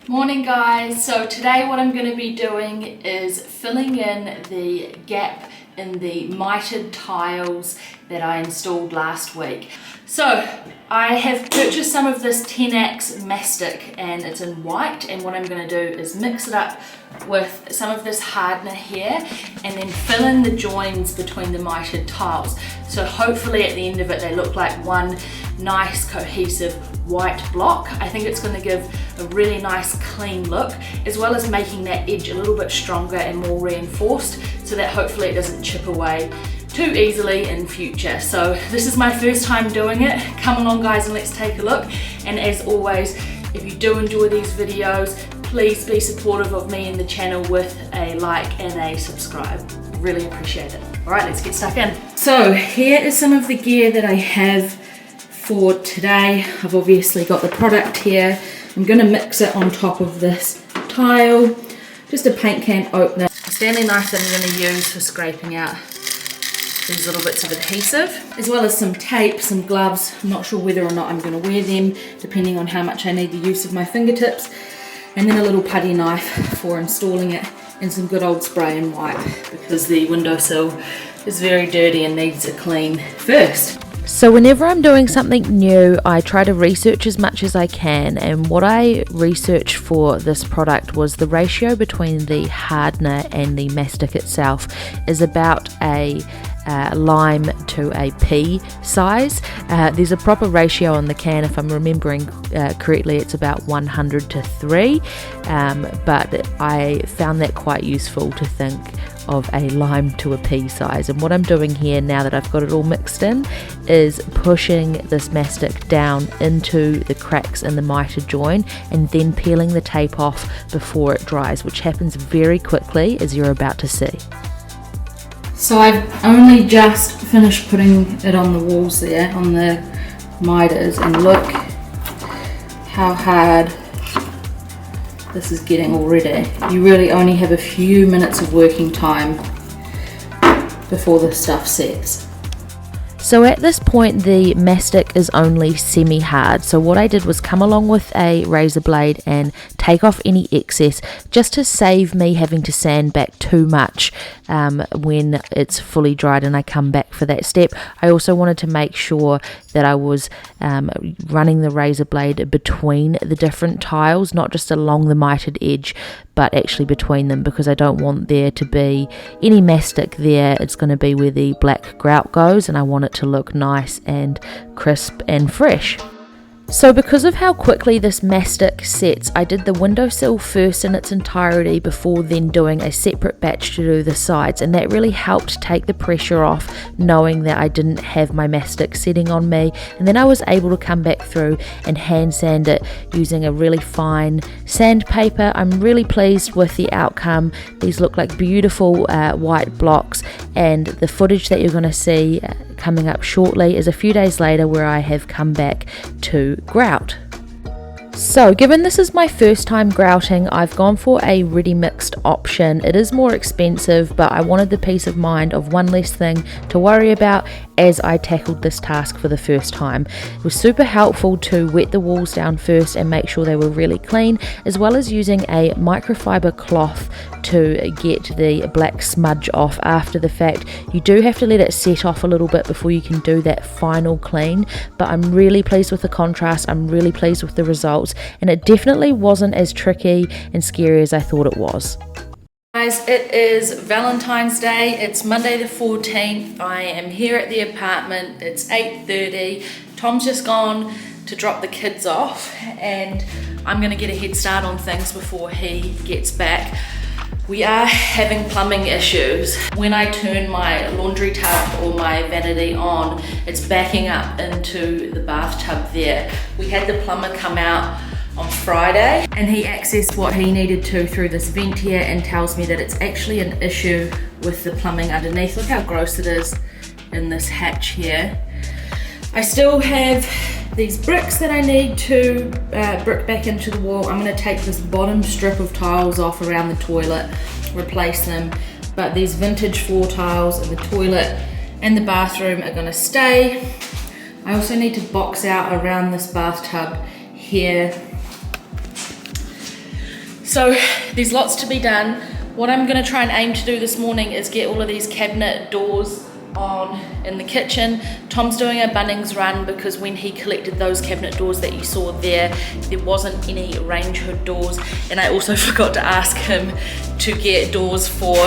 Morning guys, so today what I'm going to be doing is filling in the gap in the mitered tiles that I installed last week. So I have purchased some of this 10X mastic and it's in white, and what I'm going to do is mix it up with some of this hardener here and then fill in the joins between the mitered tiles. So hopefully at the end of it they look like one nice cohesive white block. I think it's going to give a really nice clean look, as well as making that edge a little bit stronger and more reinforced so that hopefully it doesn't chip away too easily in future. So this is my first time doing it. Come along guys and let's take a look, and as always, if you do enjoy these videos, please be supportive of me and the channel with a like and a subscribe. Really appreciate it. Alright, let's get stuck in. So here is some of the gear that I have for today. I've obviously got the product here. I'm going to mix it on top of this tile. Just a paint can opener, a Stanley knife that I'm going to use for scraping out these little bits of adhesive, as well as some tape, some gloves. I'm not sure whether or not I'm going to wear them, depending on how much I need the use of my fingertips, and then a little putty knife for installing it, and some good old spray and wipe because the windowsill is very dirty and needs a clean first. So whenever I'm doing something new, I try to research as much as I can, and what I researched for this product was the ratio between the hardener and the mastic itself is about a lime to a pea size. There's a proper ratio on the can, if I'm remembering correctly, it's about 100 to 3, but I found that quite useful to think of a lime to a pea size. And what I'm doing here, now that I've got it all mixed in, is pushing this mastic down into the cracks in the mitered join and then peeling the tape off before it dries, which happens very quickly, as you're about to see. So I've only just finished putting it on the walls there, on the mitres, and look how hard this is getting already. You really only have a few minutes of working time before the stuff sets. So at this point the mastic is only semi-hard, so what I did was come along with a razor blade and take off any excess, just to save me having to sand back too much when it's fully dried and I come back for that step. I also wanted to make sure that I was running the razor blade between the different tiles, not just along the mitered edge, but actually between them, because I don't want there to be any mastic there. It's going to be where the black grout goes, and I want it to look nice and crisp and fresh. So because of how quickly this mastic sets, I did the windowsill first in its entirety before then doing a separate batch to do the sides, and that really helped take the pressure off, knowing that I didn't have my mastic setting on me. And then I was able to come back through and hand sand it using a really fine sandpaper. I'm really pleased with the outcome. These look like beautiful white blocks, and the footage that you're going to see coming up shortly is a few days later, where I have come back to grout. So given this is my first time grouting, I've gone for a ready mixed option. It is more expensive, but I wanted the peace of mind of one less thing to worry about as I tackled this task for the first time. It was super helpful to wet the walls down first and make sure they were really clean, as well as using a microfiber cloth to get the black smudge off after the fact. You do have to let it set off a little bit before you can do that final clean, but I'm really pleased with the contrast. I'm really pleased with the results, and it definitely wasn't as tricky and scary as I thought it was. Guys, it is Valentine's Day. It's Monday the 14th. I am here at the apartment. It's 8:30. Tom's just gone to drop the kids off, and I'm going to get a head start on things before he gets back. We are having plumbing issues. When I turn my laundry tub or my vanity on, it's backing up into the bathtub there. We had the plumber come out on Friday, and he accessed what he needed to through this vent here and tells me that it's actually an issue with the plumbing underneath. Look how gross it is in this hatch here. I still have these bricks that I need to brick back into the wall. I'm going to take this bottom strip of tiles off around the toilet, replace them, but these vintage floor tiles in the toilet and the bathroom are going to stay. I also need to box out around this bathtub here So there's lots to be done. What I'm going to try and aim to do this morning is get all of these cabinet doors on in the kitchen. Tom's doing a Bunnings run because when he collected those cabinet doors that you saw there wasn't any range hood doors, and I also forgot to ask him to get doors for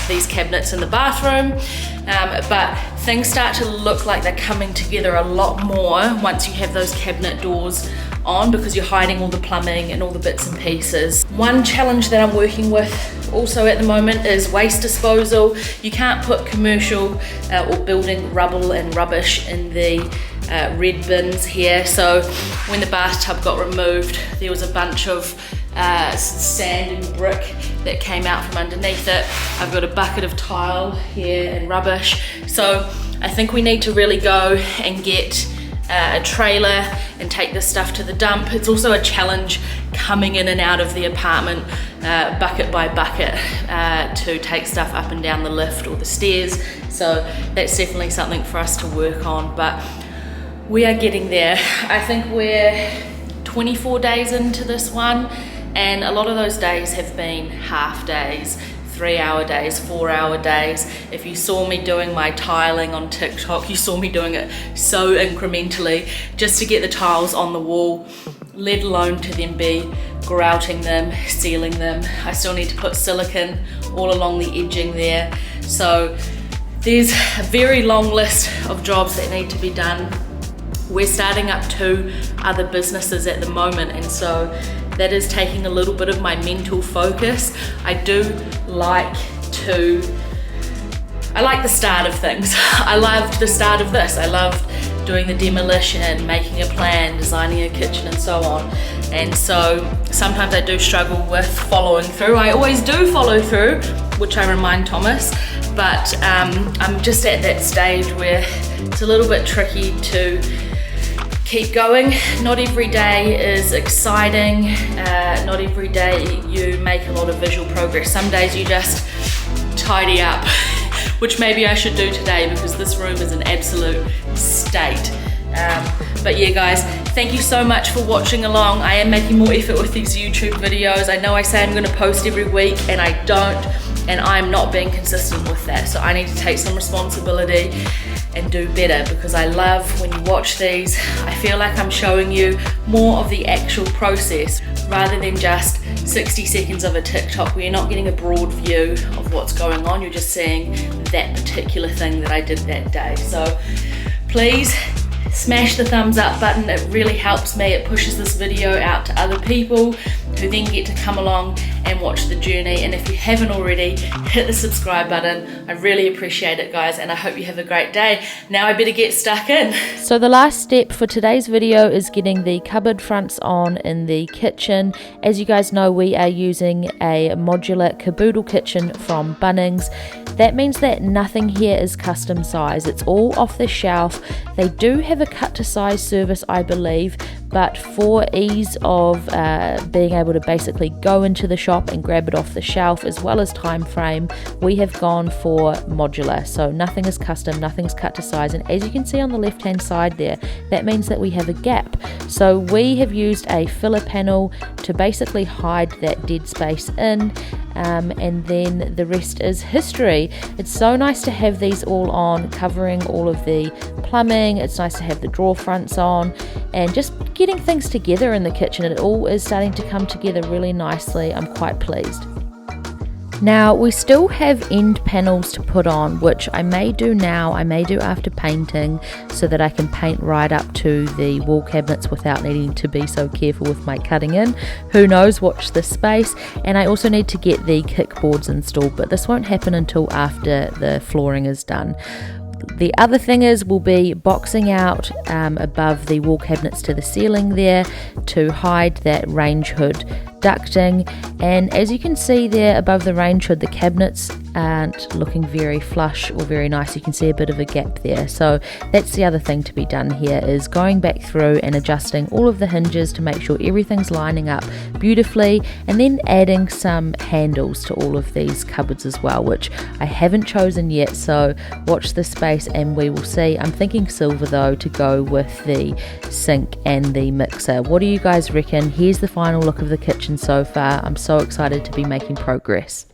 these cabinets in the bathroom. But things start to look like they're coming together a lot more once you have those cabinet doors on, because you're hiding all the plumbing and all the bits and pieces. One challenge that I'm working with also at the moment is waste disposal. You can't put commercial or building rubble and rubbish in the red bins here. So when the bathtub got removed, there was a bunch of sand and brick that came out from underneath it. I've got a bucket of tile here and rubbish. So I think we need to really go and get a trailer and take this stuff to the dump. It's also a challenge coming in and out of the apartment bucket by bucket to take stuff up and down the lift or the stairs. So that's definitely something for us to work on, but we are getting there. I think we're 24 days into this one, and a lot of those days have been half days, 3-hour days, 4-hour days. If you saw me doing my tiling on TikTok, you saw me doing it so incrementally just to get the tiles on the wall, let alone to then be grouting them, sealing them. I still need to put silicone all along the edging there. So there's a very long list of jobs that need to be done. We're starting up 2 other businesses at the moment, and so that is taking a little bit of my mental focus. I like the start of things. I loved the start of this. I loved doing the demolition, making a plan, designing a kitchen and so on. And so sometimes I do struggle with following through. I always do follow through, which I remind Thomas, but I'm just at that stage where it's a little bit tricky to keep going. Not every day is exciting. Not every day you make a lot of visual progress. Some days you just tidy up, which maybe I should do today because this room is an absolute state. But yeah guys, thank you so much for watching along. I am making more effort with these YouTube videos. I know I say I'm going to post every week and I don't, and I'm not being consistent with that. So I need to take some responsibility and do better, because I love when you watch these. I feel like I'm showing you more of the actual process rather than just 60 seconds of a TikTok where you're not getting a broad view of what's going on. You're just seeing that particular thing that I did that day. So please smash the thumbs up button. It really helps me. It pushes this video out to other people who then get to come along and watch the journey. And if you haven't already, hit the subscribe button. I really appreciate it guys, and I hope you have a great day. Now I better get stuck in. So the last step for today's video is getting the cupboard fronts on in the kitchen. As you guys know, we are using a modular caboodle kitchen from Bunnings. That means that nothing here is custom size. It's all off the shelf. They do have a cut to size service, I believe, but for ease of being able to basically go into the shop and grab it off the shelf, as well as time frame, we have gone for modular. So nothing is custom, nothing's cut to size, and as you can see on the left hand side there, that means that we have a gap. So we have used a filler panel to basically hide that dead space in, and then the rest is history. It's so nice to have these all on, covering all of the plumbing. It's nice to have the drawer fronts on and just getting things together in the kitchen. It all is starting to come together really nicely. I'm quite pleased. Now we still have end panels to put on, which I may do now, I may do after painting, so that I can paint right up to the wall cabinets without needing to be so careful with my cutting in. Who knows, watch this space. And I also need to get the kickboards installed, but this won't happen until after the flooring is done. The other thing is we'll be boxing out above the wall cabinets to the ceiling there to hide that range hood ducting, and as you can see there above the range hood, the cabinets aren't looking very flush or very nice. You can see a bit of a gap there, so that's the other thing to be done here, is going back through and adjusting all of the hinges to make sure everything's lining up beautifully, and then adding some handles to all of these cupboards as well, which I haven't chosen yet, so watch this space and we will see. I'm thinking silver though to go with the sink and the mixer. What do you guys reckon? Here's the final look of the kitchen so far. I'm so excited to be making progress.